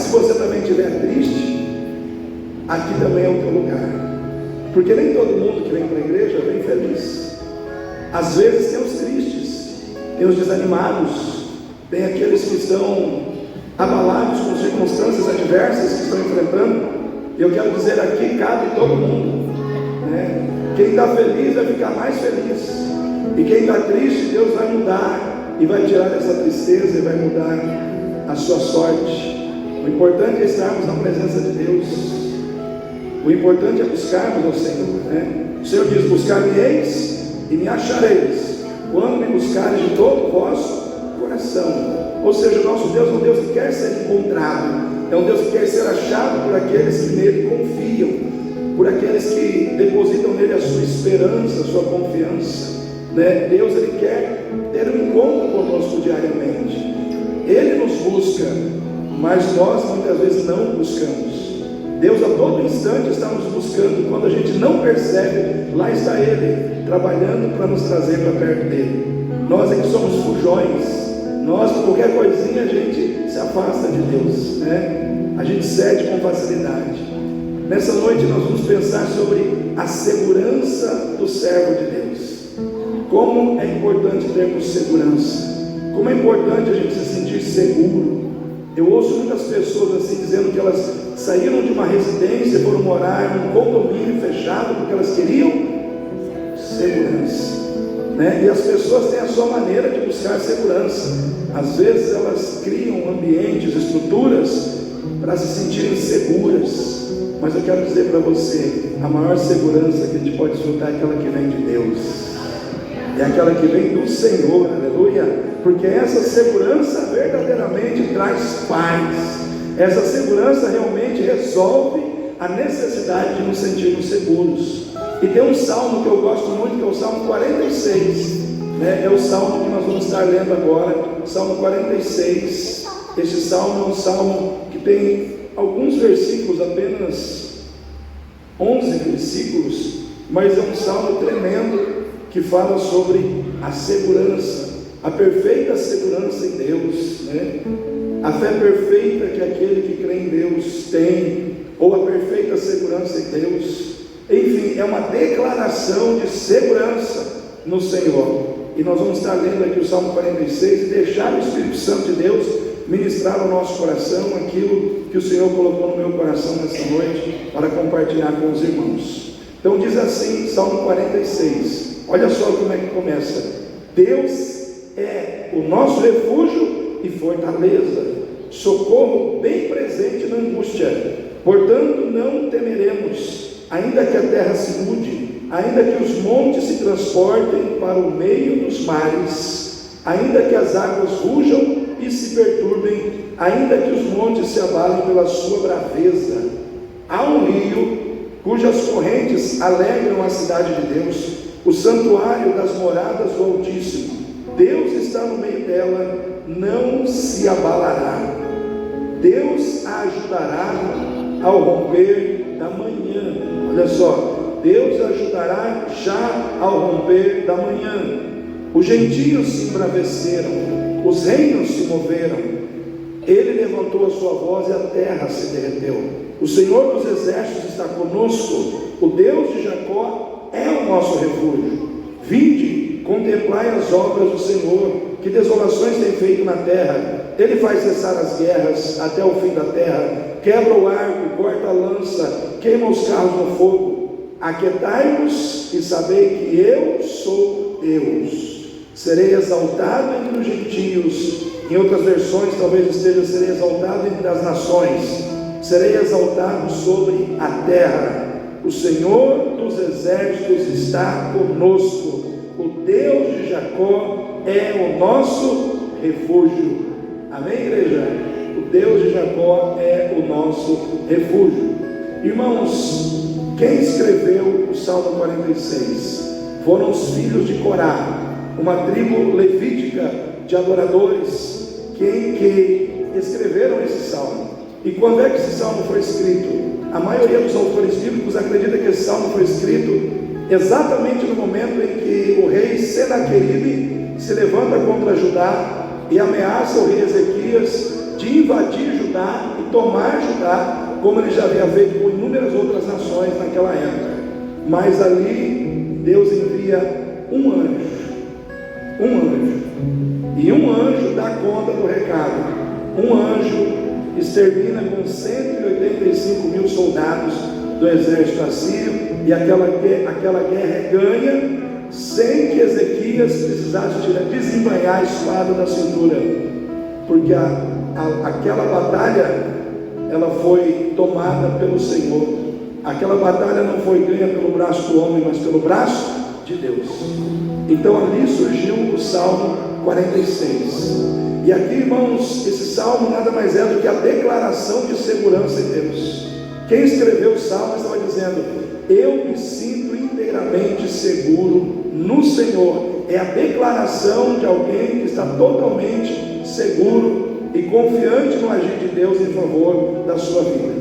se você também estiver triste, aqui também é o teu lugar, porque nem todo mundo que vem para a igreja vem feliz. Às vezes tem os tristes, tem os desanimados, tem aqueles que estão abalados com circunstâncias adversas que estão enfrentando. E eu quero dizer aqui, cabe todo mundo, né? Quem está feliz vai ficar mais feliz, e quem está triste, Deus vai mudar e vai tirar essa tristeza e vai mudar a sua sorte. O importante é estarmos na presença de Deus. O importante é buscarmos ao Senhor, né? O Senhor diz: buscar-me-eis e me achareis, quando me buscares de todo o vosso coração. Ou seja, o nosso Deus é um Deus que quer ser encontrado, é um Deus que quer ser achado por aqueles que nele confiam, por aqueles que depositam nele a sua esperança, a sua confiança, né? Deus, ele quer ter um encontro conosco diariamente. Ele nos busca, mas nós muitas vezes não buscamos. Deus a todo instante está nos buscando. Quando a gente não percebe, lá está Ele trabalhando para nos trazer para perto dele. Nós é que somos fujões. Nós, por qualquer coisinha, a gente se afasta de Deus, né? A gente cede com facilidade. Nessa noite nós vamos pensar sobre a segurança do servo de Deus. Como é importante termos segurança. Como é importante a gente se sentir seguro. Eu ouço muitas pessoas assim dizendo que elas saíram de uma residência e foram morar em um condomínio fechado porque elas queriam segurança, né? E as pessoas têm a sua maneira de buscar segurança. Às vezes elas criam ambientes, estruturas para se sentirem seguras. Mas eu quero dizer para você, a maior segurança que a gente pode desfrutar é aquela que vem de Deus, é aquela que vem do Senhor, aleluia. Porque essa segurança verdadeiramente traz paz. Essa segurança realmente resolve a necessidade de nos sentirmos seguros. E tem um salmo que eu gosto muito, que é o Salmo 46, né? É o salmo que nós vamos estar lendo agora, Salmo 46. Este salmo é um salmo que tem alguns versículos, apenas 11 versículos, mas é um salmo tremendo que fala sobre a segurança, a perfeita segurança em Deus, né? A fé perfeita que aquele que crê em Deus tem, ou a perfeita segurança em Deus. Enfim, é uma declaração de segurança no Senhor. E nós vamos estar lendo aqui o Salmo 46 e deixar o Espírito Santo de Deus ministrar ao nosso coração aquilo que o Senhor colocou no meu coração nesta noite para compartilhar com os irmãos. Então diz assim, Salmo 46, olha só como é que começa: Deus é o nosso refúgio e fortaleza, socorro bem presente na angústia. Portanto não temeremos, ainda que a terra se mude, ainda que os montes se transportem para o meio dos mares, ainda que as águas rujam e se perturbem, ainda que os montes se abalem pela sua braveza. Há um rio cujas correntes alegram a cidade de Deus, o santuário das moradas do Altíssimo. Deus está no meio dela, não se abalará. Deus a ajudará ao romper da manhã. Olha só, Deus a ajudará já ao romper da manhã. Os gentios se embraveceram, os reinos se moveram. Ele levantou a sua voz e a terra se derreteu. O Senhor dos exércitos está conosco, o Deus de Jacó é o nosso refúgio. Vinde, contemplai as obras do Senhor, que desolações tem feito na terra. Ele faz cessar as guerras até o fim da terra, quebra o arco, corta a lança, queima os carros no fogo. Aquietai-vos e sabei que eu sou Deus. Serei exaltado entre os gentios. Em outras versões talvez esteja: serei exaltado entre as nações, serei exaltado sobre a terra. O Senhor dos exércitos está conosco, o Deus de Jacó é o nosso refúgio. Amém, igreja? O Deus de Jacó é o nosso refúgio. Irmãos, quem escreveu o Salmo 46? Foram os filhos de Corá, uma tribo levítica de adoradores, que escreveram esse salmo. E quando é que esse salmo foi escrito? A maioria dos autores bíblicos acredita que esse salmo foi escrito exatamente no momento em que o rei Senaqueribe se levanta contra Judá e ameaça o rei Ezequias de de invadir Judá e tomar Judá, como ele já havia feito com inúmeras outras nações naquela época. Mas ali Deus envia um anjo, e um anjo dá conta do recado. Um anjo extermina com 185 mil soldados do exército assírio, e aquela guerra é ganha sem que Ezequias precisasse desembainhar a espada da cintura, porque aquela batalha ela foi tomada pelo Senhor. Aquela batalha não foi ganha pelo braço do homem, mas pelo braço de Deus. Então ali surgiu o Salmo 46. E aqui, irmãos, esse salmo nada mais é do que a declaração de segurança em Deus. Quem escreveu o salmo estava dizendo: eu me sinto inteiramente seguro no Senhor. É a declaração de alguém que está totalmente seguro e confiante no agir de Deus em favor da sua vida.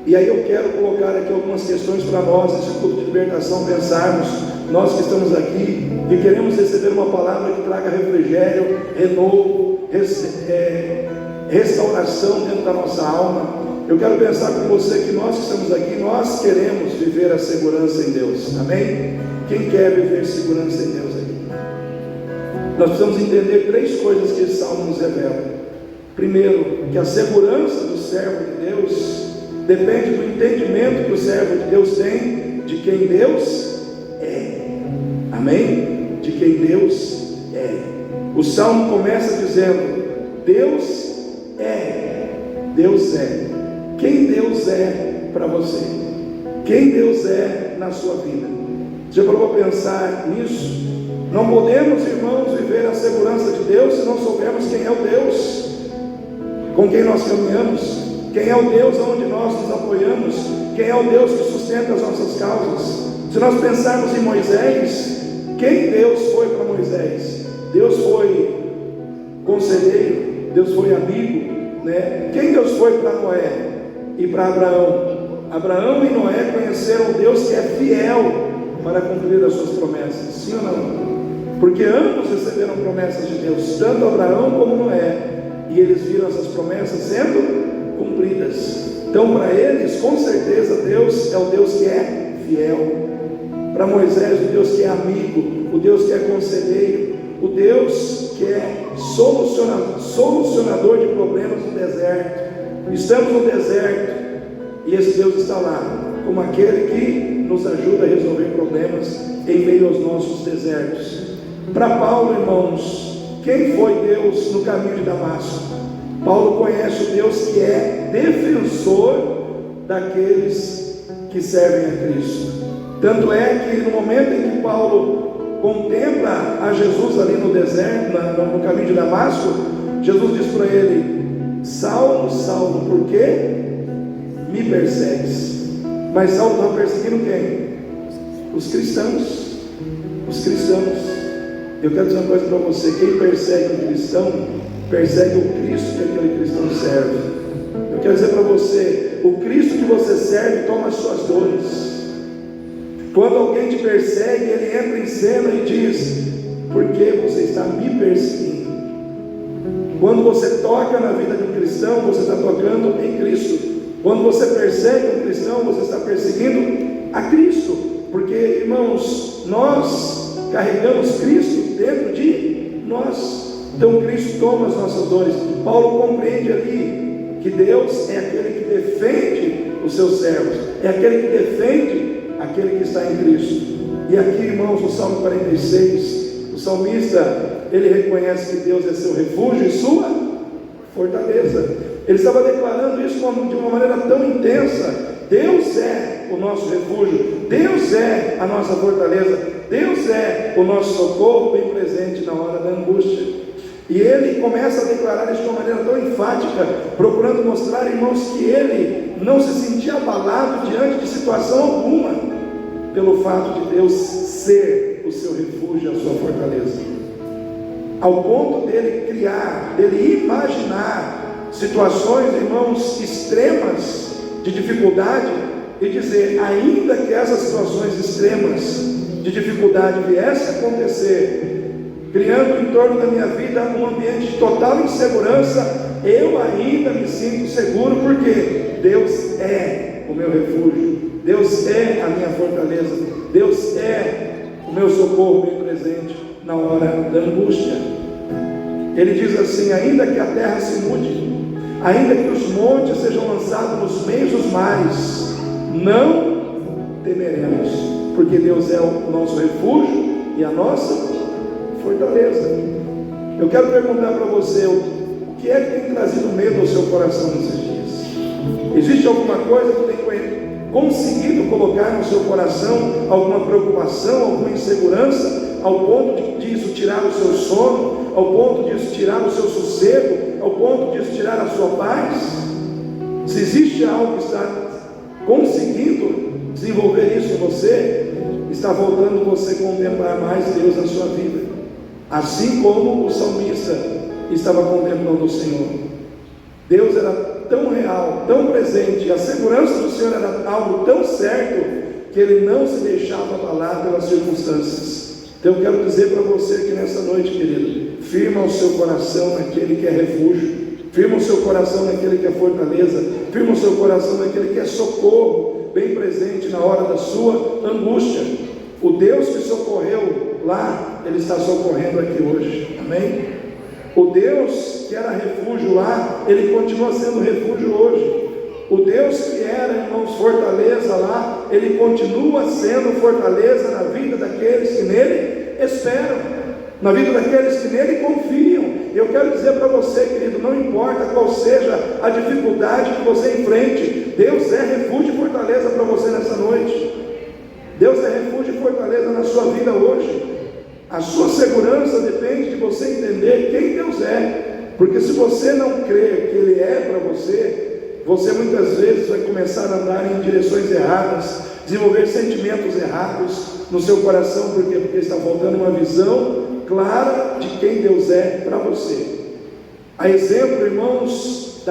E aí eu quero colocar aqui algumas questões para nós, nesse culto de libertação, pensarmos, nós que estamos aqui e queremos receber uma palavra que traga refrigério, renovo, restauração dentro da nossa alma. Eu quero pensar com você que nós que estamos aqui, nós queremos viver a segurança em Deus, amém? Quem quer viver segurança em Deus aqui? Nós precisamos entender 3 coisas que esse salmo nos revela. Primeiro, que a segurança do servo de Deus depende do entendimento que o servo de Deus tem de quem Deus é, amém? De quem Deus é. O salmo começa dizendo: Deus é, Deus é. Quem Deus é para você? Quem Deus é na sua vida? Já parou para pensar nisso? Não podemos, irmãos, viver a segurança de Deus se não soubermos quem é o Deus com quem nós caminhamos, quem é o Deus onde nós nos apoiamos, quem é o Deus que sustenta as nossas causas. Se nós pensarmos em Moisés, quem Deus foi para Moisés? Deus foi conselheiro, Deus foi amigo, né? Quem Deus foi para Noé e para Abraão? Abraão e Noé conheceram Deus que é fiel para cumprir as suas promessas, sim ou não? Porque ambos receberam promessas de Deus, tanto Abraão como Noé, e eles viram essas promessas sendo cumpridas. Então, para eles, com certeza, Deus é o Deus que é fiel. Para Moisés, o Deus que é amigo, o Deus que é conselheiro, o Deus que é solucionador de problemas no deserto. Estamos no deserto e esse Deus está lá, como aquele que nos ajuda a resolver problemas em meio aos nossos desertos. Para Paulo, irmãos, quem foi Deus no caminho de Damasco? Paulo conhece o Deus que é defensor daqueles que servem a Cristo. Tanto é que no momento em que Paulo contempla a Jesus ali no deserto, no caminho de Damasco, Jesus diz para ele: Saulo, Saulo, por que me persegues? Mas Saulo estava perseguindo quem? Os cristãos. Os cristãos. Eu quero dizer uma coisa para você: quem persegue um cristão, persegue o Cristo que aquele cristão serve. Eu quero dizer para você: o Cristo que você serve toma as suas dores. Quando alguém te persegue, ele entra em cena e diz: por que você está me perseguindo? Quando você toca na vida de um cristão, você está tocando em Cristo. Quando você persegue um cristão, você está perseguindo a Cristo. Porque, irmãos, nós carregamos Cristo dentro de nós. Então Cristo toma as nossas dores. Paulo compreende ali que Deus é aquele que defende os seus servos, é aquele que defende aquele que está em Cristo. E aqui, irmãos, no Salmo 46, o salmista, ele reconhece que Deus é seu refúgio e sua fortaleza. Ele estava declarando isso de uma maneira tão intensa. Deus é o nosso refúgio, Deus é a nossa fortaleza, Deus é o nosso socorro bem presente na hora da angústia. E ele começa a declarar isso de uma maneira tão enfática, procurando mostrar, irmãos, que ele não se sentia abalado diante de situação alguma, pelo fato de Deus ser o seu refúgio e a sua fortaleza, ao ponto dele criar, dele imaginar situações, irmãos, extremas de dificuldade, e dizer: ainda que essas situações extremas de dificuldade viessem a acontecer, criando em torno da minha vida um ambiente de total insegurança, eu ainda me sinto seguro, porque Deus é o meu refúgio, Deus é a minha fortaleza, Deus é o meu socorro bem presente na hora da angústia. Ele diz assim: ainda que a terra se mude, ainda que os montes sejam lançados nos meios dos mares, não temeremos, porque Deus é o nosso refúgio e a nossa fortaleza. Eu quero perguntar para você, o que é que tem trazido medo ao seu coração nesses dias? Existe alguma coisa que tem conseguido colocar no seu coração alguma preocupação, alguma insegurança, ao ponto disso tirar o seu sono, ao ponto disso tirar o seu sossego, ao ponto disso tirar a sua paz? Se existe algo que está conseguindo desenvolver isso em você, está voltando você a contemplar mais Deus na sua vida, assim como o salmista estava contemplando o Senhor. Deus era tão real, tão presente, e a segurança do Senhor era algo tão certo, que ele não se deixava abalar pelas circunstâncias. Então eu quero dizer para você que nessa noite, querido, firma o seu coração naquele que é refúgio, firma o seu coração naquele que é fortaleza, firma o seu coração naquele que é socorro, bem presente na hora da sua angústia. O Deus que socorreu lá, Ele está socorrendo aqui hoje, amém? O Deus que era refúgio lá, Ele continua sendo refúgio hoje. O Deus que era, irmãos, fortaleza lá, Ele continua sendo fortaleza na vida daqueles que nele esperam, na vida daqueles que nele confiam. Eu quero dizer para você, querido, não importa qual seja a dificuldade que você enfrente, Deus é refúgio e fortaleza para você nessa noite. Deus é refúgio e fortaleza na sua vida hoje. A sua segurança depende de você entender quem Deus é, porque se você não crer que Ele é para você, você muitas vezes vai começar a andar em direções erradas, desenvolver sentimentos errados no seu coração. Por quê? Porque está faltando uma visão clara de quem Deus é para você. A exemplo, irmãos,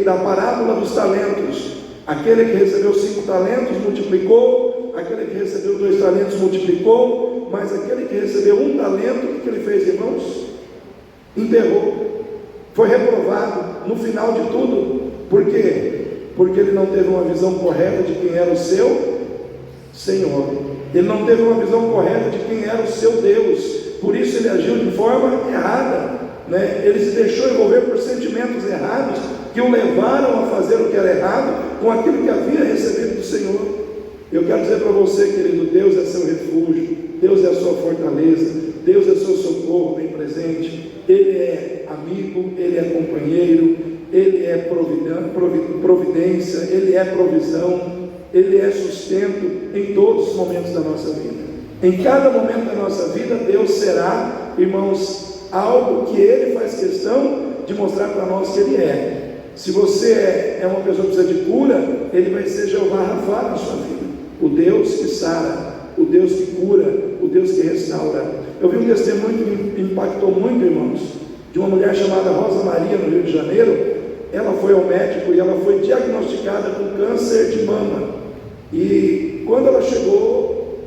da parábola dos talentos. Aquele que recebeu 5 talentos multiplicou, aquele que recebeu 2 talentos multiplicou, mas aquele que recebeu 1 talento, o que ele fez, irmãos? Enterrou, foi reprovado no final de tudo. Por quê? Porque ele não teve uma visão correta de quem era o seu Senhor, ele não teve uma visão correta de quem era o seu Deus, por isso ele agiu de forma errada, né? Ele se deixou envolver por sentimentos errados, que o levaram a fazer o que era errado, com aquilo que havia recebido do Senhor. Eu quero dizer para você, querido, Deus é seu refúgio, Deus é a sua fortaleza, Deus é seu socorro bem presente, Ele é amigo, Ele é companheiro, Ele é providência, Ele é provisão, Ele é sustento em todos os momentos da nossa vida. Em cada momento da nossa vida, Deus será, irmãos, algo que Ele faz questão de mostrar para nós que Ele é. Se você é uma pessoa que precisa de cura, Ele vai ser Jeová Rafá na sua vida, o Deus que sara, o Deus que cura, o Deus que restaura. Eu vi um testemunho que me impactou muito, irmãos, de uma mulher chamada Rosa Maria, no Rio de Janeiro. Ela foi ao médico e ela foi diagnosticada com câncer de mama. E quando ela chegou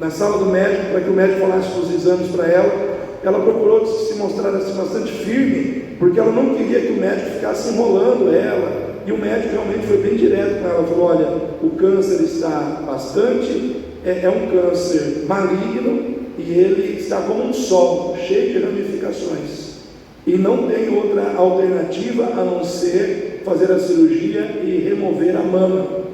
na sala do médico, para que o médico falasse os exames para ela, ela procurou se mostrar assim, bastante firme, porque ela não queria que o médico ficasse enrolando ela. E o médico realmente foi bem direto com ela, falou: olha, o câncer está bastante, é um câncer maligno, e ele está como um sol, cheio de ramificações, e não tem outra alternativa a não ser fazer a cirurgia e remover a mama.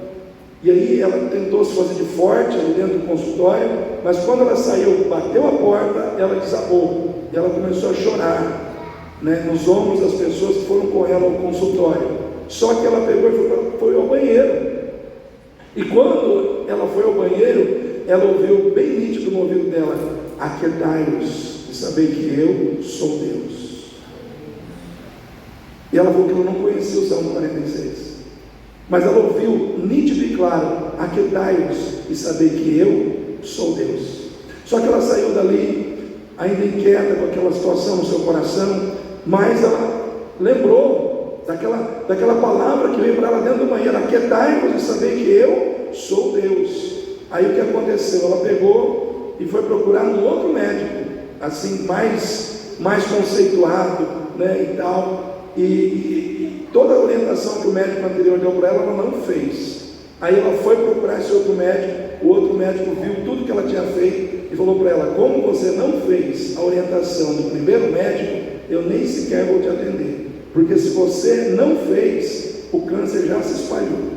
E aí ela tentou se fazer de forte ali dentro do consultório, mas quando ela saiu, bateu a porta, ela desabou, e ela começou a chorar, né, nos ombros das pessoas que foram com ela ao consultório. Só que ela pegou e foi ao banheiro, e quando ela foi ao banheiro, ela ouviu bem nítido no ouvido dela: aquietai-vos e sabei que eu sou Deus. E ela falou que ela não conhecia o Salmo 46, mas ela ouviu nítido e claro: aquietai-vos e sabei que eu sou Deus. Só que ela saiu dali ainda inquieta com aquela situação no seu coração, mas ela lembrou daquela palavra que veio para ela dentro do banheiro: aquietai-vos e sabei que eu sou Deus. Aí o que aconteceu? Ela pegou e foi procurar um outro médico, assim, mais conceituado, né, e tal. e toda a orientação que o médico anterior deu para ela, ela não fez. Aí ela foi procurar esse outro médico, o outro médico viu tudo que ela tinha feito e falou para ela: como você não fez a orientação do primeiro médico, eu nem sequer vou te atender, porque se você não fez, o câncer já se espalhou.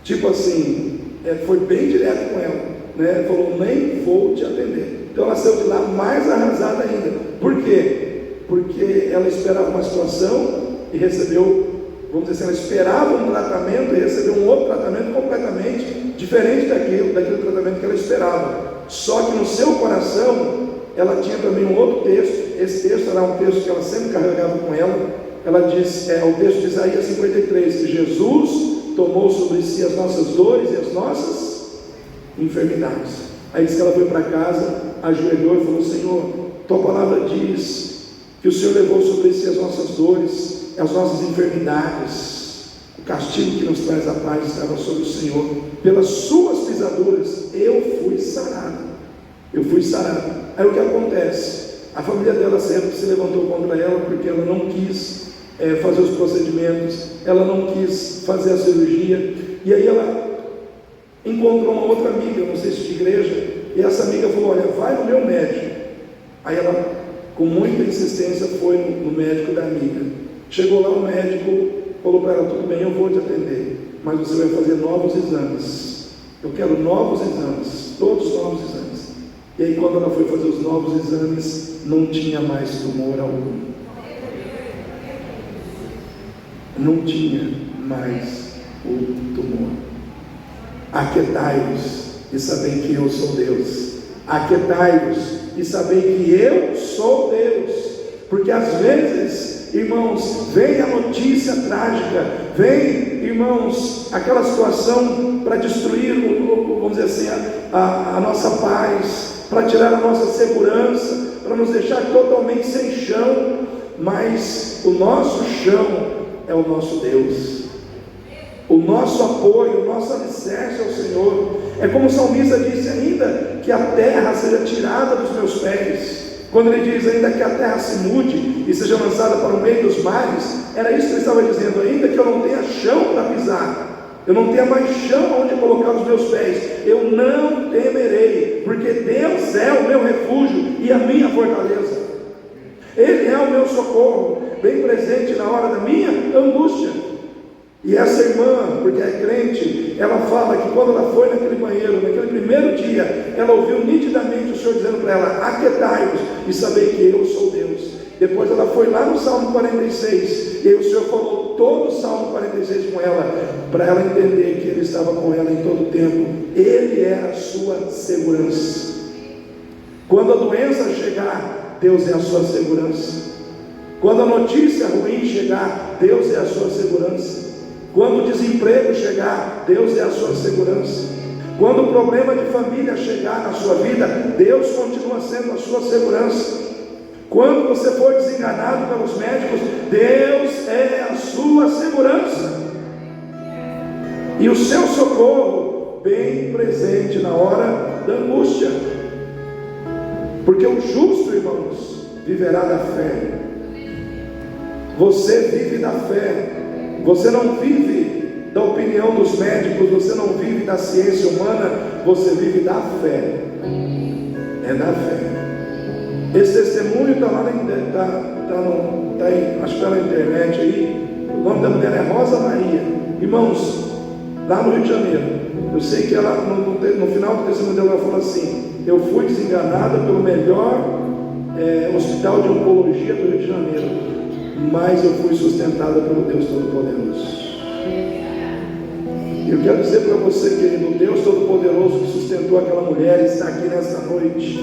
Tipo assim, foi bem direto com ela, né? Falou: nem vou te atender. Então ela saiu de lá mais arrasada ainda. Por quê? Porque ela esperava uma situação e recebeu, vamos dizer assim, ela esperava um tratamento e recebeu um outro tratamento completamente diferente daquele tratamento que ela esperava. Só que no seu coração ela tinha também um outro texto. Esse texto era um texto que ela sempre carregava com ela. Ela diz, o texto de Isaías 53, que Jesus tomou sobre si as nossas dores e as nossas enfermidades. Aí diz que ela foi para casa, ajoelhou e falou: Senhor, tua palavra diz que o Senhor levou sobre si as nossas dores, as nossas enfermidades. O castigo que nos traz a paz estava sobre o Senhor. Pelas suas pisaduras eu fui sarado. Eu fui sarado. Aí o que acontece? A família dela sempre se levantou contra ela, porque ela não quis fazer os procedimentos, ela não quis fazer a cirurgia. E aí ela encontrou uma outra amiga, não sei se de igreja, e essa amiga falou: olha, vai no meu médico. Aí ela, com muita insistência, foi no médico da amiga. Chegou lá, o médico falou para ela: tudo bem, eu vou te atender, mas você vai fazer novos exames. Eu quero novos exames, todos novos exames. E aí quando ela foi fazer os novos exames, não tinha mais tumor algum. Não tinha mais o tumor. Aquietai-vos e sabei que eu sou Deus. Aquietai-vos e sabei que eu sou Deus. Porque às vezes, irmãos, vem a notícia trágica, vem, irmãos, aquela situação para destruir, vamos dizer assim, a nossa paz, para tirar a nossa segurança, para nos deixar totalmente sem chão. Mas o nosso chão é o nosso Deus. O nosso apoio, o nosso alicerce é o Senhor. É como o salmista disse: ainda que a terra seja tirada dos meus pés. Quando ele diz ainda que a terra se mude e seja lançada para o meio dos mares, era isso que ele estava dizendo: ainda que eu não tenha chão para pisar, eu não tenha mais chão onde colocar os meus pés, eu não temerei, porque Deus é o meu refúgio e a minha fortaleza. Ele é o meu socorro, bem presente na hora da minha angústia. E essa irmã, porque é crente, ela fala que quando ela foi naquele banheiro, naquele primeiro dia, ela ouviu nitidamente o Senhor dizendo para ela: aquietai-vos e sabei que eu sou Deus. Depois ela foi lá no Salmo 46, e aí o Senhor falou todo o Salmo 46 com ela, para ela entender que Ele estava com ela em todo o tempo. Ele é a sua segurança. Quando a doença chegar, Deus é a sua segurança. Quando a notícia ruim chegar, Deus é a sua segurança. Quando o desemprego chegar, Deus é a sua segurança. Quando o problema de família chegar na sua vida, Deus continua sendo a sua segurança. Quando você for desenganado pelos médicos, Deus é a sua segurança. E o seu socorro bem presente na hora da angústia. Porque o justo, irmãos, viverá da fé. Você vive da fé. Você não vive da opinião dos médicos, você não vive da ciência humana, você vive da fé. É da fé. Esse testemunho está lá acho que está na internet aí. O nome da mulher é Rosa Maria. Irmãos, lá no Rio de Janeiro, eu sei que ela, no final do testemunho dela, ela falou assim: eu fui desenganada pelo melhor hospital de oncologia do Rio de Janeiro, mas eu fui sustentada pelo Deus Todo-Poderoso. Eu quero dizer para você, querido, o Deus Todo-Poderoso que sustentou aquela mulher está aqui nesta noite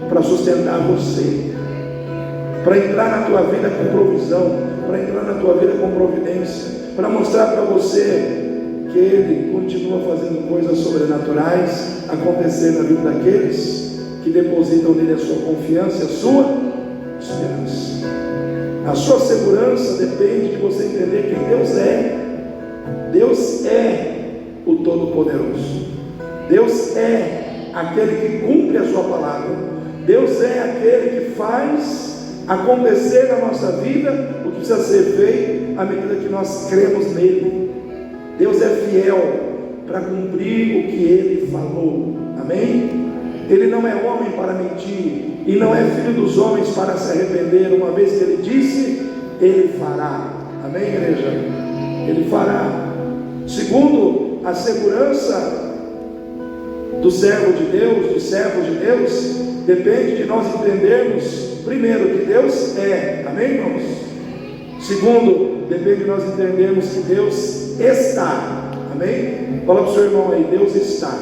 para sustentar você, para entrar na tua vida com provisão, para entrar na tua vida com providência, para mostrar para você que Ele continua fazendo coisas sobrenaturais acontecer na vida daqueles que depositam nele a sua confiança e a sua esperança. A sua segurança depende de você entender quem Deus é. Deus é o Todo-Poderoso. Deus é aquele que cumpre a sua palavra. Deus é aquele que faz acontecer na nossa vida o que precisa ser feito à medida que nós cremos nele. Deus é fiel para cumprir o que Ele falou, amém? Ele não é homem para mentir, e não é filho dos homens para se arrepender. Uma vez que Ele disse, Ele fará, amém, igreja? Ele fará. Segundo, a segurança do servo de Deus, dos servos de Deus, depende de nós entendermos, primeiro, que Deus é, amém, irmãos? Segundo, depende de nós entendermos que Deus está, amém? Fala para o seu irmão aí, Deus está.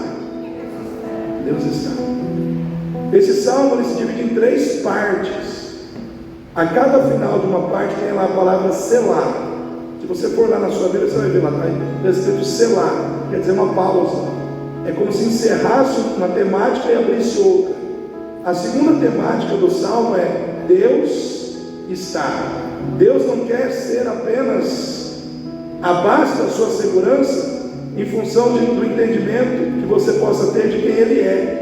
Deus está. Esse salmo ele se divide em 3 partes. A cada final de uma parte tem lá a palavra selar. Se você for lá na sua Bíblia, você vai ver lá, está escrito selar, quer dizer uma pausa. É como se encerrasse uma temática e abrisse outra. A segunda temática do salmo é Deus está. Deus não quer ser apenas a base da sua segurança em função do entendimento que você possa ter de quem Ele é.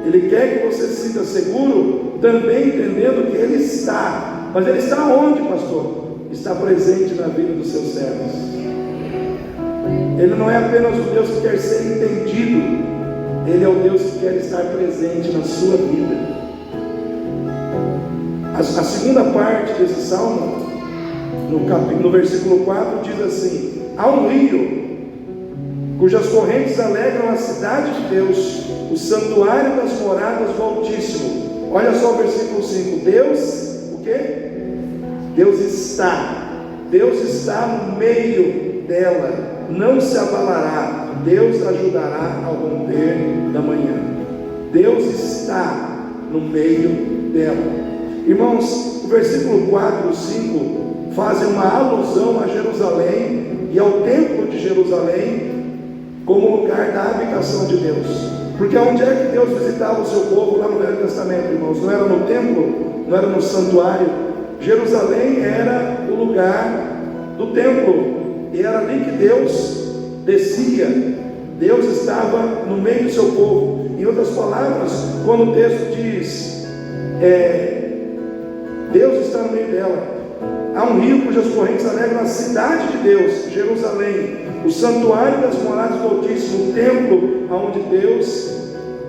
Ele quer que você se sinta seguro também entendendo que Ele está. Mas Ele está onde, pastor? Está presente na vida dos seus servos. Ele não é apenas o Deus que quer ser entendido, Ele é o Deus que quer estar presente na sua vida. A segunda parte desse salmo, no versículo 4, diz assim: há um rio cujas correntes alegram a cidade de Deus, o santuário das moradas do Altíssimo. Olha só o versículo 5. Deus, o quê? Deus está no meio dela, não se abalará, Deus ajudará ao romper da manhã. Deus está no meio dela. Irmãos, o versículo 4 e 5 fazem uma alusão a Jerusalém e ao templo de Jerusalém como lugar da habitação de Deus. Porque onde é que Deus visitava o seu povo lá no Velho Testamento, irmãos? Não era no templo, não era no santuário. Jerusalém era o lugar do templo, e era ali que Deus descia. Deus estava no meio do seu povo. Em outras palavras, quando o texto diz Deus está no meio dela, há um rio cujas correntes alegram a cidade de Deus, Jerusalém, o santuário das moradas do Altíssimo, o templo onde Deus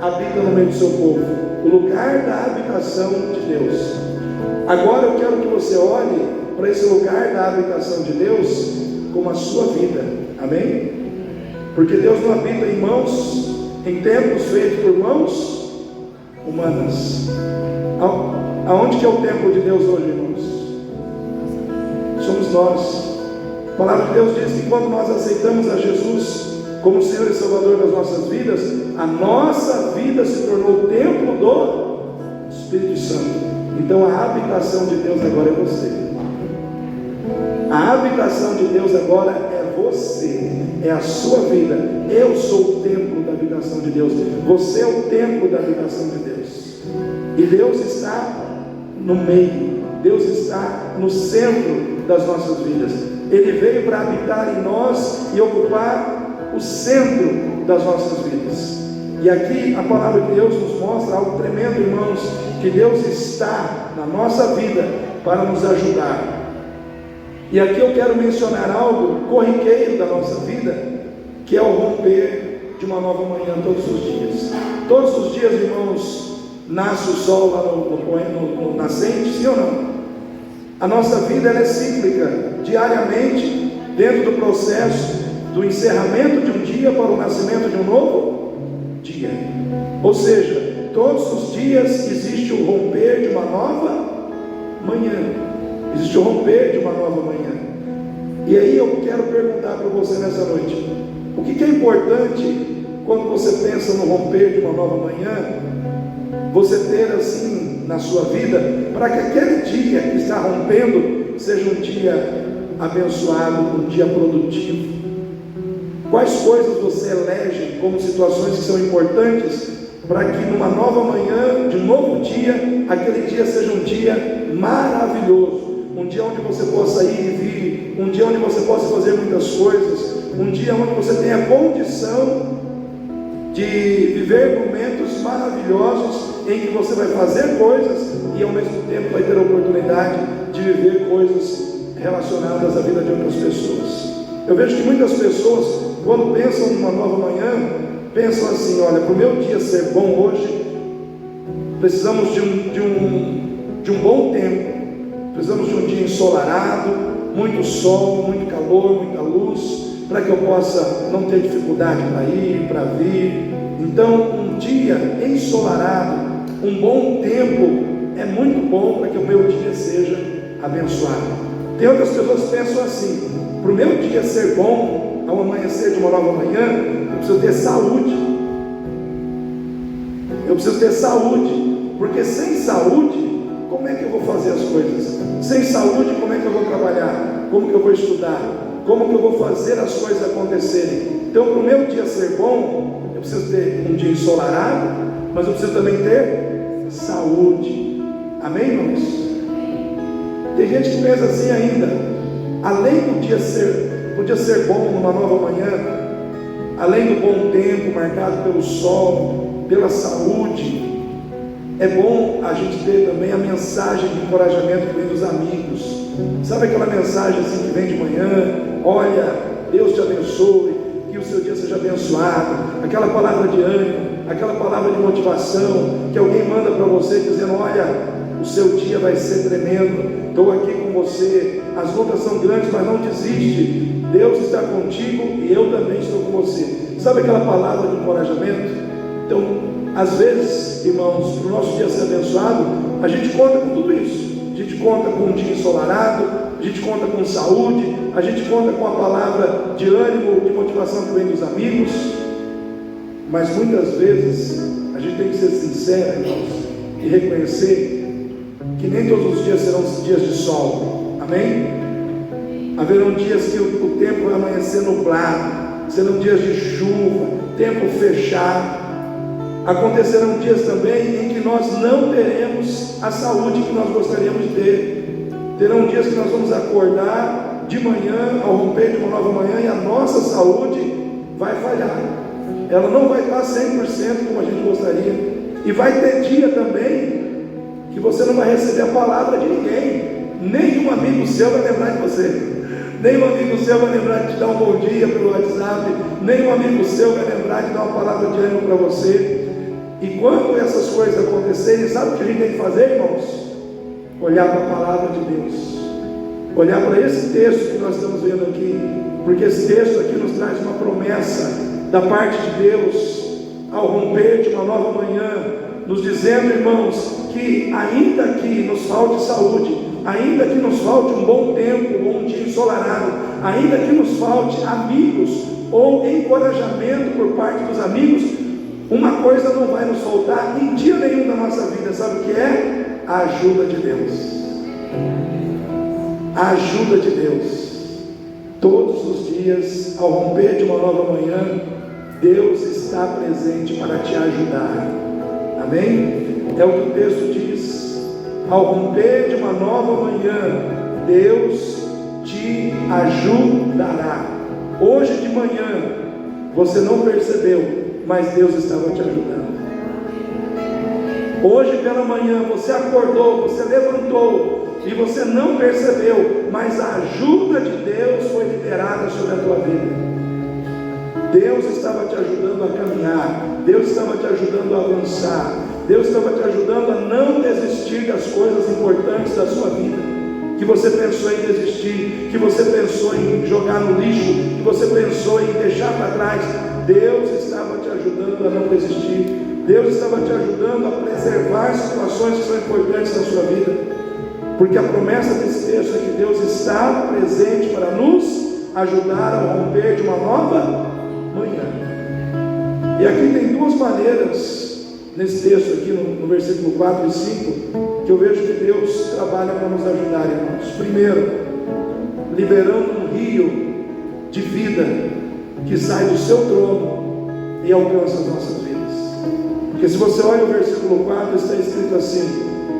habita no meio do seu povo, o lugar da habitação de Deus. Agora eu quero que você olhe para esse lugar da habitação de Deus como a sua vida, amém? Porque Deus não habita em mãos, em templos feitos por mãos humanas. Aonde que é o templo de Deus hoje, irmãos? Somos nós. A palavra de Deus diz que quando nós aceitamos a Jesus como Senhor e Salvador das nossas vidas, a nossa vida se tornou o templo do Espírito Santo. Então a habitação de Deus agora é você. A habitação de Deus agora é você, é a sua vida. Eu sou o templo da habitação de Deus. Você é o templo da habitação de Deus. E Deus está no meio. Deus está no centro das nossas vidas. Ele veio para habitar em nós e ocupar o centro das nossas vidas. E aqui a palavra de Deus nos mostra algo tremendo, irmãos, que Deus está na nossa vida para nos ajudar. E aqui eu quero mencionar algo corriqueiro da nossa vida, que é o romper de uma nova manhã todos os dias. Todos os dias, irmãos, nasce o sol lá no nascente, sim ou não? A nossa vida ela é cíclica, diariamente, dentro do processo do encerramento de um dia para o nascimento de um novo dia. Ou seja, todos os dias existe o romper de uma nova manhã. Existe o romper de uma nova manhã. E aí eu quero perguntar para você nessa noite: o que é importante quando você pensa no romper de uma nova manhã? Você ter assim na sua vida, para que aquele dia que está rompendo seja um dia abençoado, um dia produtivo. Quais coisas você elege como situações que são importantes para que numa nova manhã, de um novo dia, aquele dia seja um dia maravilhoso, um dia onde você possa ir e vir, um dia onde você possa fazer muitas coisas, um dia onde você tenha condição de viver momentos maravilhosos em que você vai fazer coisas e ao mesmo tempo vai ter a oportunidade de viver coisas relacionadas à vida de outras pessoas. Eu vejo que muitas pessoas, quando pensam numa nova manhã, pensam assim: olha, para o meu dia ser bom hoje, precisamos de um bom tempo, precisamos de um dia ensolarado, muito sol, muito calor, muita luz, para que eu possa não ter dificuldade para ir, para vir. Então, um dia ensolarado, um bom tempo, é muito bom para que o meu dia seja abençoado. Tem outras pessoas que pensam assim: para o meu dia ser bom, ao amanhecer de uma nova manhã, eu preciso ter saúde. Eu preciso ter saúde, porque sem saúde, como é que eu vou fazer as coisas? Sem saúde, como é que eu vou trabalhar? Como que eu vou estudar? Como que eu vou fazer as coisas acontecerem? Então, para o meu dia ser bom, eu preciso ter um dia ensolarado, mas eu preciso também ter saúde. Amém, irmãos? Tem gente que pensa assim ainda: além do dia ser bom numa nova manhã, além do bom tempo marcado pelo sol, pela saúde, é bom a gente ter também a mensagem de encorajamento que vem dos amigos. Sabe aquela mensagem assim que vem de manhã: olha, Deus te abençoe, que o seu dia seja abençoado. Aquela palavra de ânimo, aquela palavra de motivação que alguém manda para você dizendo: olha, o seu dia vai ser tremendo, estou aqui com você, as lutas são grandes, mas não desiste, Deus está contigo e eu também estou com você. Sabe aquela palavra de encorajamento? Então, às vezes, irmãos, para o nosso dia ser abençoado, a gente conta com tudo isso. A gente conta com um dia ensolarado, a gente conta com saúde, a gente conta com a palavra de ânimo, de motivação que vem dos amigos. Mas muitas vezes a gente tem que ser sincero, irmãos, e reconhecer que nem todos os dias serão dias de sol. Amém? Haverão dias que o tempo vai amanhecer nublado, serão dias de chuva, tempo fechado. Acontecerão dias também em que nós não teremos a saúde que nós gostaríamos de ter. Terão dias que nós vamos acordar de manhã, ao romper de uma nova manhã, e a nossa saúde vai falhar. Ela não vai estar 100% como a gente gostaria. E vai ter dia também que você não vai receber a palavra de ninguém. Nenhum amigo seu vai lembrar de você. Nenhum amigo seu vai lembrar de te dar um bom dia pelo WhatsApp. Nenhum amigo seu vai lembrar de dar uma palavra de ânimo para você. E quando essas coisas acontecerem, sabe o que a gente tem que fazer, irmãos? Olhar para a palavra de Deus, olhar para esse texto que nós estamos vendo aqui, porque esse texto aqui nos traz uma promessa da parte de Deus, ao romper de uma nova manhã, nos dizendo, irmãos, que ainda que nos falte saúde, ainda que nos falte um bom tempo, ou um dia ensolarado, ainda que nos falte amigos, ou encorajamento por parte dos amigos, uma coisa não vai nos faltar em dia nenhum da nossa vida. Sabe o que é? A ajuda de Deus. A ajuda de Deus. Todos os dias, ao romper de uma nova manhã, Deus está presente para te ajudar. Amém? É o que o texto diz. Ao romper de uma nova manhã, Deus te ajudará. Hoje de manhã, você não percebeu, mas Deus estava te ajudando. Hoje pela manhã você acordou, você levantou e você não percebeu, mas a ajuda de Deus foi liberada sobre a tua vida. Deus estava te ajudando a caminhar, Deus estava te ajudando a avançar, Deus estava te ajudando a não desistir das coisas importantes da sua vida, que você pensou em desistir, que você pensou em jogar no lixo, que você pensou em deixar para trás. Deus estava te ajudando a não desistir. Deus estava te ajudando a preservar situações que são importantes na sua vida, porque a promessa desse texto é que Deus está presente para nos ajudar a romper de uma nova manhã. E aqui tem duas maneiras nesse texto aqui, no versículo 4 e 5, que eu vejo que Deus trabalha para nos ajudar, irmãos. Primeiro, liberando um rio de vida que sai do seu trono e alcança as nossas vidas. Porque se você olha o versículo 4, está escrito assim: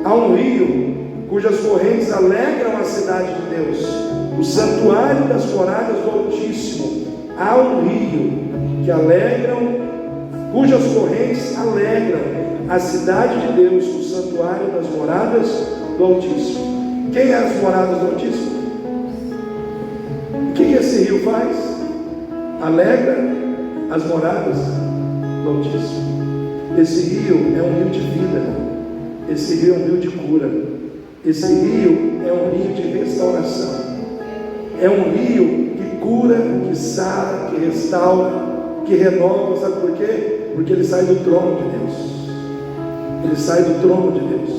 há um rio cujas correntes alegram a cidade de Deus, o santuário das moradas do Altíssimo. Há um rio que alegram cujas correntes alegram a cidade de Deus, o santuário das moradas do Altíssimo. Quem é as moradas do Altíssimo? O que esse rio faz? Alegra as moradas do Altíssimo. Esse rio é um rio de vida. Esse rio é um rio de cura. Esse rio é um rio de restauração. É um rio que cura, que sara, que restaura, que renova. Sabe por quê? Porque ele sai do trono de Deus. Ele sai do trono de Deus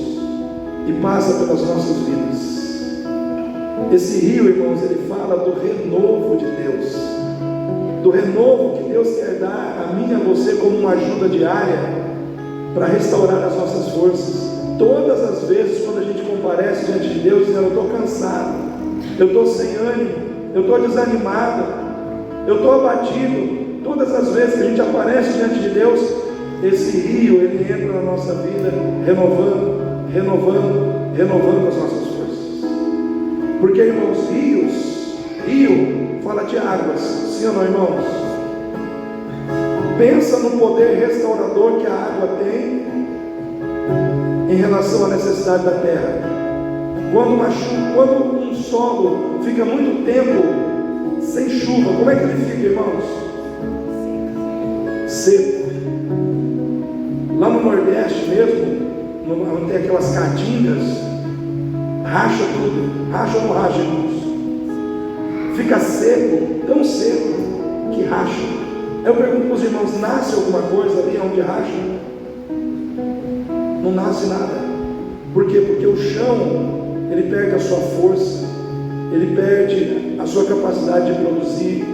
e passa pelas nossas vidas. Esse rio, irmãos, ele fala do renovo de Deus, do renovo que Deus quer dar a mim e a você como uma ajuda diária para restaurar as nossas forças. Todas as vezes quando a gente comparece diante de Deus dizendo: eu estou cansado, eu estou sem ânimo, eu estou desanimado, eu estou abatido, todas as vezes que a gente aparece diante de Deus, esse rio, ele entra na nossa vida, renovando as nossas forças. Porque, irmãos, rio fala de águas, sim ou não, irmãos? Pensa no poder restaurador que a água tem em relação à necessidade da terra. Quando um solo fica muito tempo sem chuva, como é que ele fica, irmãos? Seco. Lá no Nordeste mesmo, onde tem aquelas caatingas, racha tudo. Racha ou não racha, irmãos? Fica seco, tão seco que racha. Eu pergunto para os irmãos: nasce alguma coisa ali onde racha? Não nasce nada. Por quê? Porque o chão, ele perde a sua força, ele perde a sua capacidade de produzir,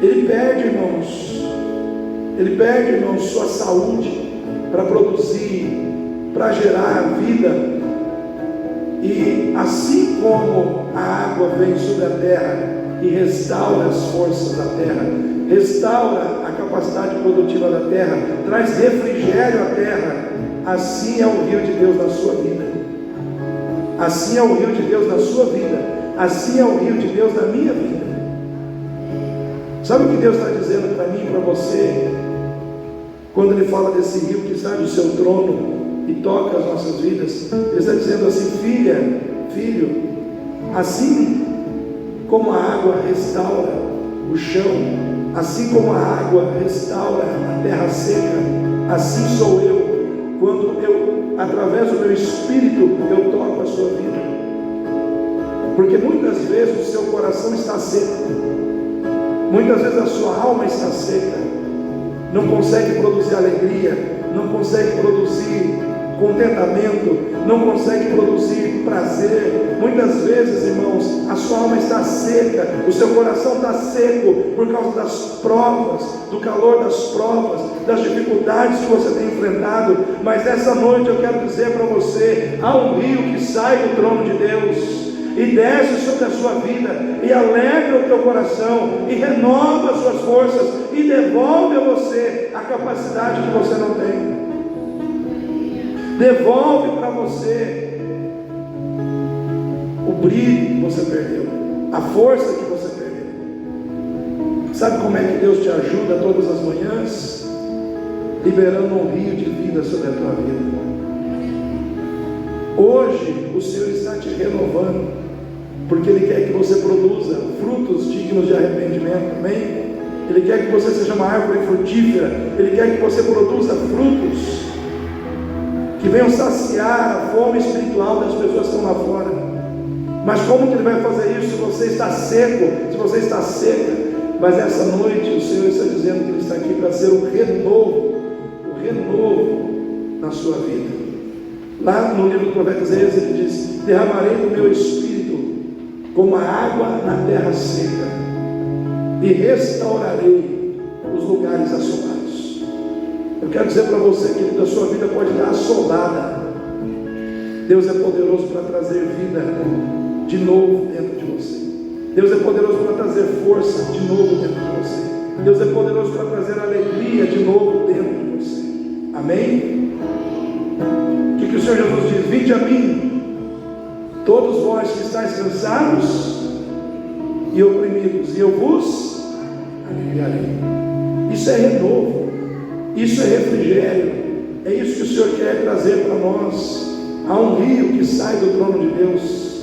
ele perde, irmãos, sua saúde para produzir, para gerar vida. E assim como a água vem sobre a terra e restaura as forças da terra, restaura a capacidade produtiva da terra, traz refrigério à terra, assim é o rio de Deus na sua vida. Assim é o rio de Deus na sua vida. Assim é o rio de Deus na minha vida. Sabe o que Deus está dizendo para mim e para você? Quando Ele fala desse rio que sai do seu trono e toca as nossas vidas, Ele está dizendo assim: filha, filho, assim como a água restaura o chão, assim como a água restaura a terra seca, assim sou eu, quando eu, através do meu Espírito, eu toco a sua vida. Porque muitas vezes o seu coração está seco, muitas vezes a sua alma está seca, não consegue produzir alegria, não consegue produzir contentamento, não consegue produzir prazer. Muitas vezes, irmãos, a sua alma está seca, o seu coração está seco por causa das provas, do calor das provas, das dificuldades que você tem enfrentado. Mas nessa noite eu quero dizer para você: há um rio que sai do trono de Deus e desce sobre a sua vida, e alegra o teu coração, e renova as suas forças, e devolve a você a capacidade que você não tem. Devolve para você o brilho que você perdeu, a força que você perdeu. Sabe como é que Deus te ajuda todas as manhãs? Liberando um rio de vida sobre a tua vida. Hoje o Senhor está te renovando, porque Ele quer que você produza frutos dignos de arrependimento, amém? Ele quer que você seja uma árvore frutífera, Ele quer que você produza frutos que venham saciar a fome espiritual das pessoas que estão lá fora. Mas como que Ele vai fazer isso se você está seco, se você está seca? Mas essa noite o Senhor está dizendo que Ele está aqui para ser o renovo na sua vida. Lá no livro do profeta Isaías ele diz: derramarei do meu espírito como a água na terra seca, e restaurarei os lugares assolados. Eu quero dizer para você, querido, a sua vida pode estar assolada. Deus é poderoso para trazer vida de novo dentro de você. Deus é poderoso para trazer força de novo dentro de você. Deus é poderoso para trazer alegria de novo dentro de você. Amém? O que o Senhor Jesus diz? Vinde a mim, todos vós que estáis cansados e oprimidos, e eu vos aliviarei. Isso é renovo. Isso é refrigério. É isso que o Senhor quer trazer para nós. Há um rio que sai do trono de Deus,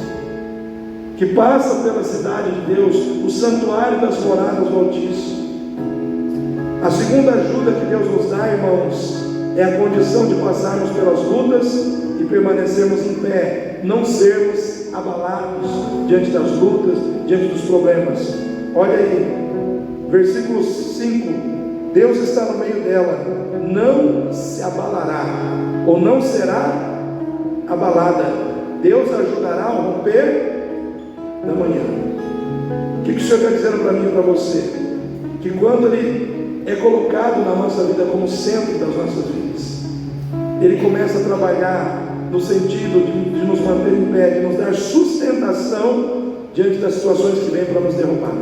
que passa pela cidade de Deus, o santuário das moradas do Altíssimo. A segunda ajuda que Deus nos dá, irmãos, é a condição de passarmos pelas lutas e permanecermos em pé, não sermos abalados diante das lutas, diante dos problemas. Olha aí, versículo 5: Deus está no meio dela, não se abalará, ou não será abalada. Deus ajudará ao romper da manhã. O que o Senhor está dizendo para mim e para você? Que quando Ele é colocado na nossa vida como centro das nossas vidas, Ele começa a trabalhar no sentido de nos manter em pé, de nos dar sustentação diante das situações que vêm para nos derrubar.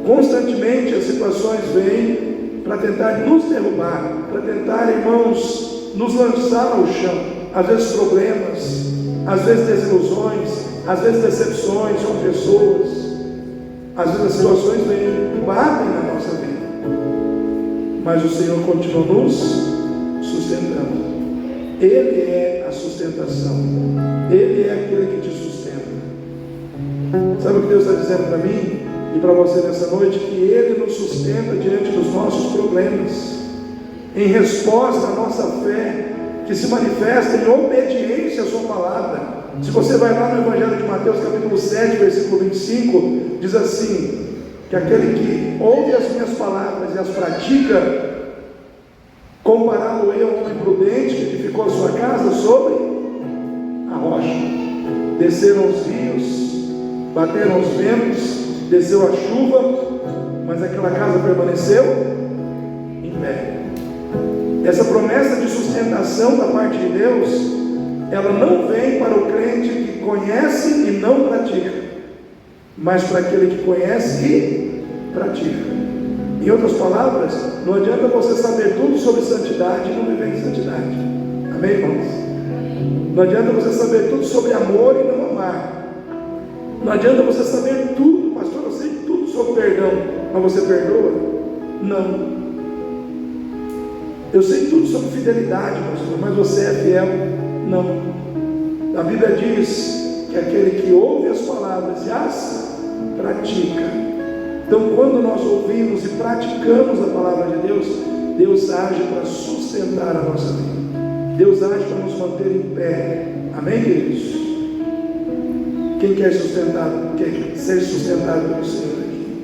Constantemente as situações vêm para tentar nos derrubar, para tentar, irmãos, nos lançar ao chão. Às vezes problemas, às vezes desilusões, às vezes decepções com pessoas. Às vezes as situações vêm e batem na nossa vida, mas o Senhor continua nos sustentando. Ele é a sustentação, Ele é aquele que te sustenta. Sabe o que Deus está dizendo para mim e para você nessa noite? Que Ele nos sustenta diante dos nossos problemas, em resposta à nossa fé, que se manifesta em obediência à sua palavra. Se você vai lá no Evangelho de Mateus, capítulo 7, versículo 25, diz assim: que aquele que ouve as minhas palavras e as pratica, compará-lo-ei a um homem prudente que edificou a sua casa sobre a rocha. Desceram os rios, bateram os ventos, desceu a chuva, mas aquela casa permaneceu em pé. Essa promessa de sustentação da parte de Deus, ela não vem para o crente que conhece e não pratica, mas para aquele que conhece e pratica. Em outras palavras, não adianta você saber tudo sobre santidade e não viver em santidade. Amém, irmãos? Não adianta você saber tudo sobre amor e não amar. Não adianta você saber tudo, pastor, eu sei tudo sobre perdão, mas você perdoa? Não. Eu sei tudo sobre fidelidade, pastor, mas você é fiel? Não. A Bíblia diz que aquele que ouve as palavras e as pratica. Então, quando nós ouvimos e praticamos a palavra de Deus, Deus age para sustentar a nossa vida. Deus age para nos manter em pé. Amém, queridos? Quem quer ser sustentado pelo Senhor aqui?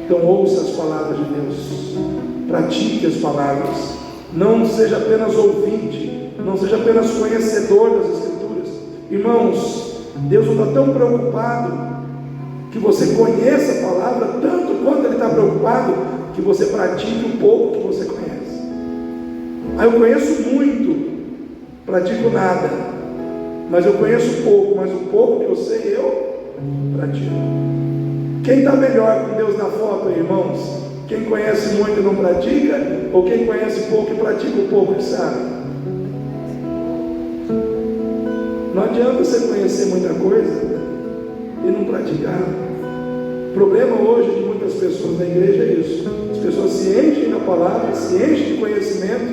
Então, ouça as palavras de Deus. Pratique as palavras. Não seja apenas ouvinte, não seja apenas conhecedor das Escrituras. Irmãos, Deus não está tão preocupado que você conheça a palavra tanto quanto Ele está preocupado que você pratique um pouco que você conhece. Eu conheço muito, pratico nada, mas eu conheço pouco, mas o pouco que eu sei eu pratico. Quem está melhor com Deus na foto, irmãos? Quem conhece muito e não pratica, ou quem conhece pouco e pratica o pouco que sabe? Não adianta você conhecer muita coisa e não praticar. O problema hoje de muitas pessoas na igreja é isso. As pessoas se enchem na palavra, se enchem de conhecimento,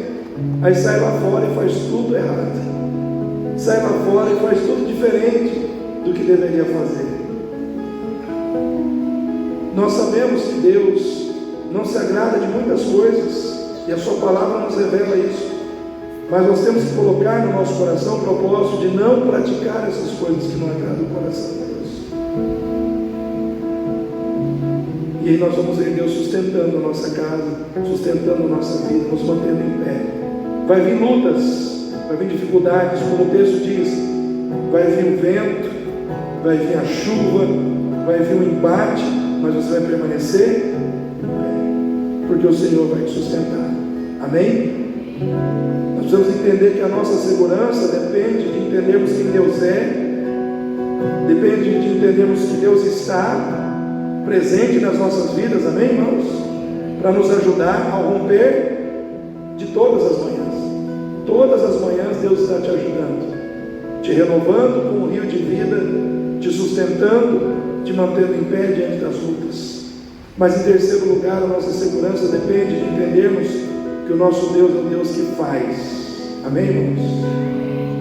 aí sai lá fora e faz tudo errado. Sai lá fora e faz tudo diferente do que deveria fazer. Nós sabemos que Deus não se agrada de muitas coisas, e a sua palavra nos revela isso. Mas nós temos que colocar no nosso coração o propósito de não praticar essas coisas que não agradam o coração de Deus. E aí nós vamos ver Deus sustentando a nossa casa, sustentando a nossa vida, nos mantendo em pé. Vai vir lutas, vai vir dificuldades, como o texto diz, vai vir o vento, vai vir a chuva, vai vir o embate, mas você vai permanecer em pé, porque o Senhor vai te sustentar. Amém? Nós precisamos entender que a nossa segurança depende de entendermos quem Deus é, depende de entendermos que Deus está presente nas nossas vidas, amém, irmãos? Para nos ajudar a romper de todas as manhãs. Todas as manhãs Deus está te ajudando, te renovando com um rio de vida, te sustentando, te mantendo em pé diante das lutas. Mas em terceiro lugar, a nossa segurança depende de entendermos que o nosso Deus é um Deus que faz. Amém, irmãos?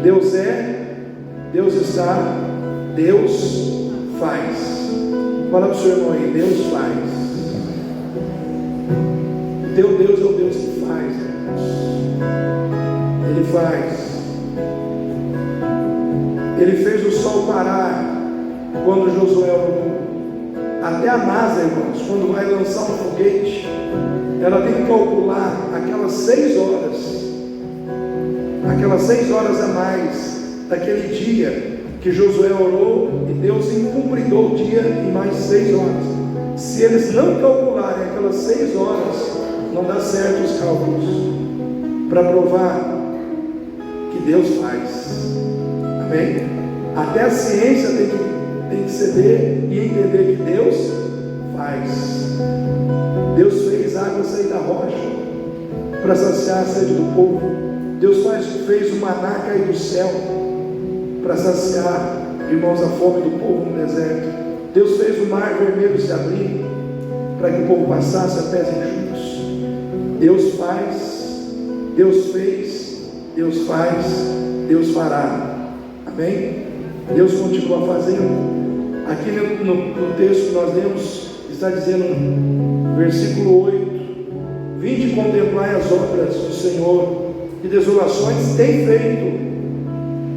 Deus é, Deus está, Deus faz. Fala para o seu irmão aí, Deus faz. O teu Deus é o Deus que faz, irmãos. Ele faz. Ele fez o sol parar quando Josué orou. Até a NASA, irmãos, quando vai lançar um foguete, ela tem que calcular aquelas 6 horas a mais daquele dia que Josué orou, e Deus incumpridou o dia em mais 6 horas. Se eles não calcularem aquelas 6 horas, não dá certo os cálculos, para provar que Deus faz. Amém? Até a ciência tem que ceder e entender que Deus faz. Deus fez água sair da rocha para saciar a sede do povo. Deus fez o maná cair do céu para saciar, irmãos, a fome do povo no deserto. Deus fez o mar vermelho se abrir para que o povo passasse a pés enxutos. Deus faz, Deus fez, Deus faz, Deus fará. Amém? Deus continua fazendo. Aqui no texto que nós lemos, está dizendo, versículo 8: vinde e contemplai as obras do Senhor, que desolações tem feito.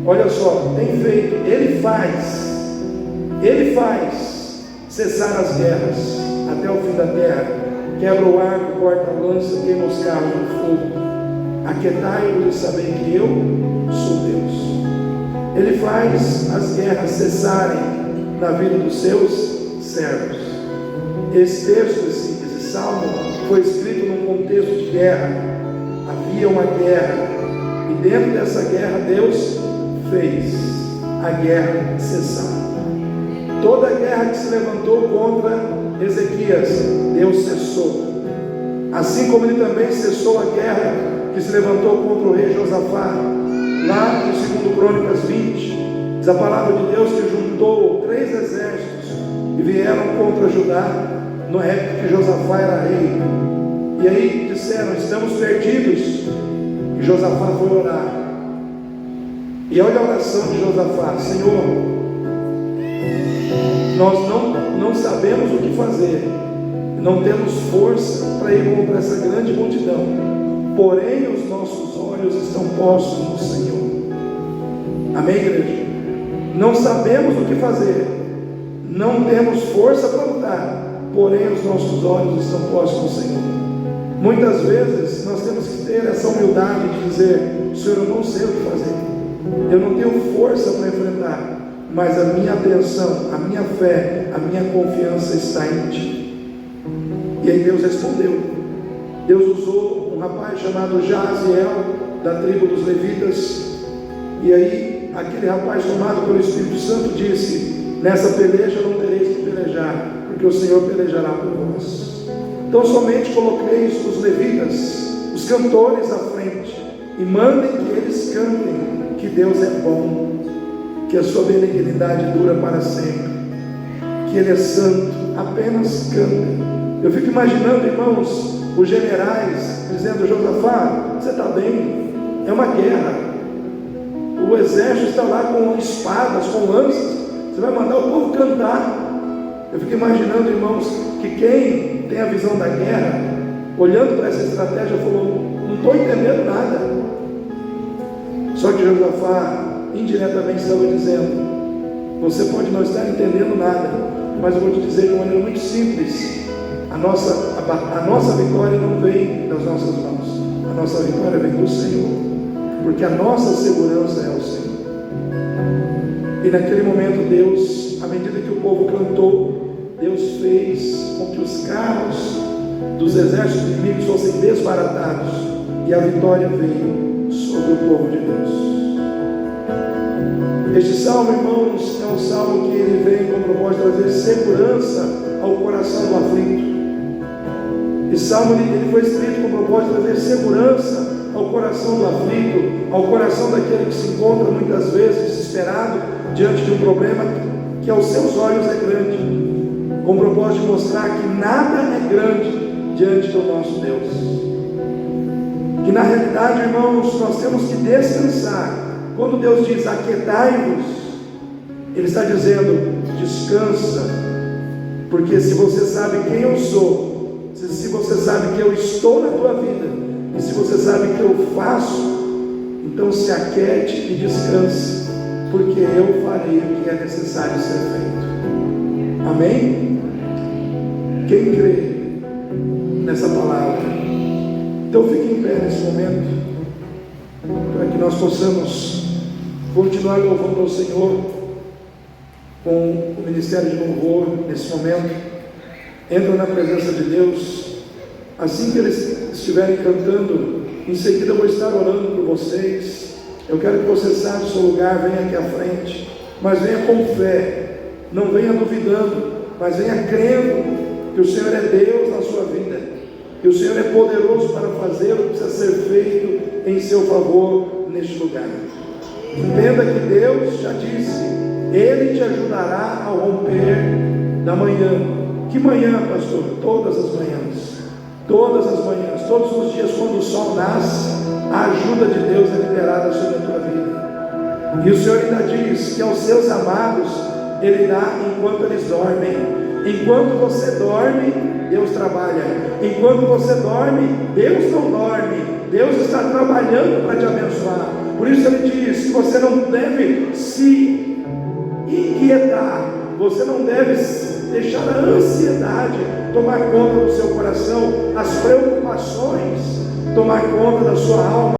Olha só, tem feito. Ele faz cessar as guerras até o fim da terra, quebra o arco, corta a lança, queima os carros no fogo. Aquietai-vos e sabei que eu sou Deus. Ele faz as guerras cessarem na vida dos seus servos. Esse texto, esse salmo, foi escrito num contexto de guerra. Havia uma guerra, e dentro dessa guerra Deus fez a guerra cessar. Toda a guerra que se levantou contra Ezequias, Deus cessou. Assim como ele também cessou a guerra que se levantou contra o rei Josafá, lá em 2 Crônicas 20, diz a palavra de Deus que juntou 3 exércitos e vieram contra Judá, na época que Josafá era rei. E aí disseram: estamos perdidos. E Josafá foi orar. E olha a oração de Josafá: Senhor, nós não sabemos o que fazer, não temos força para ir contra essa grande multidão, porém os nossos olhos estão postos no Senhor. Amém, igreja? Não sabemos o que fazer, não temos força para lutar, porém os nossos olhos estão postos no Senhor. Muitas vezes nós temos que ter essa humildade de dizer: Senhor, eu não sei o que fazer, eu não tenho força para enfrentar, mas a minha atenção, a minha fé, a minha confiança está em Ti. E aí Deus respondeu. Deus usou um rapaz chamado Jaziel, da tribo dos levitas. E aí aquele rapaz, tomado pelo Espírito Santo, disse: nessa peleja não tereis que pelejar, porque o Senhor pelejará por vós. Então somente coloqueis os levitas, os cantores à frente, e mandem que eles cantem que Deus é bom, que a sua benignidade dura para sempre, que Ele é santo. Apenas cantem. Eu fico imaginando, irmãos, os generais dizendo: Josafá, você está bem? É uma guerra, o exército está lá com espadas, com lanças, você vai mandar o povo cantar. Eu fico imaginando, irmãos, que quem tem a visão da guerra, olhando para essa estratégia, falou: não estou entendendo nada. Só que Josafá indiretamente estava dizendo: você pode não estar entendendo nada, mas eu vou te dizer de uma maneira muito simples: a nossa vitória não vem das nossas mãos, a nossa vitória vem do Senhor, porque a nossa segurança é o Senhor. E naquele momento Deus, à medida que o povo cantou, Deus fez com que os carros dos exércitos inimigos fossem desbaratados, e a vitória veio sobre o povo de Deus. Este salmo, irmãos, é um salmo que ele vem com o propósito de trazer segurança ao coração do aflito. Esse salmo ele foi escrito com o propósito de trazer segurança ao coração do aflito, ao coração daquele que se encontra muitas vezes desesperado diante de um problema que aos seus olhos é grande, com o propósito de mostrar que nada é grande diante do nosso Deus. que na realidade, irmãos, nós temos que descansar. Quando Deus diz aquietai-vos, Ele está dizendo descansa, porque se você sabe quem eu sou, se você sabe que eu estou na tua vida, e se você sabe que eu faço, então se aquiete e descanse, porque eu farei o que é necessário ser feito. Amém? Quem crê nessa palavra? Então fique em pé nesse momento, para que nós possamos continuar louvando ao Senhor com o ministério de louvor nesse momento. Entra na presença de Deus. Assim que eles estiverem cantando, em seguida eu vou estar orando por vocês. Eu quero que você saia do seu lugar, venha aqui à frente, mas venha com fé, não venha duvidando, mas venha crendo que o Senhor é Deus na sua vida, que o Senhor é poderoso para fazer o que precisa ser feito em seu favor neste lugar. Entenda que Deus já disse, Ele te ajudará ao romper da manhã. Que manhã, pastor? Todas as manhãs. Todas as manhãs, todos os dias, quando o sol nasce, a ajuda de Deus é liberada sobre a tua vida. E o Senhor ainda diz que aos seus amados Ele dá enquanto eles dormem. Enquanto você dorme, Deus trabalha. Enquanto você dorme, Deus não dorme. Deus está trabalhando para te abençoar. Por isso Ele diz que você não deve se inquietar, você não deve deixar a ansiedade tomar conta do seu coração, as preocupações tomar conta da sua alma.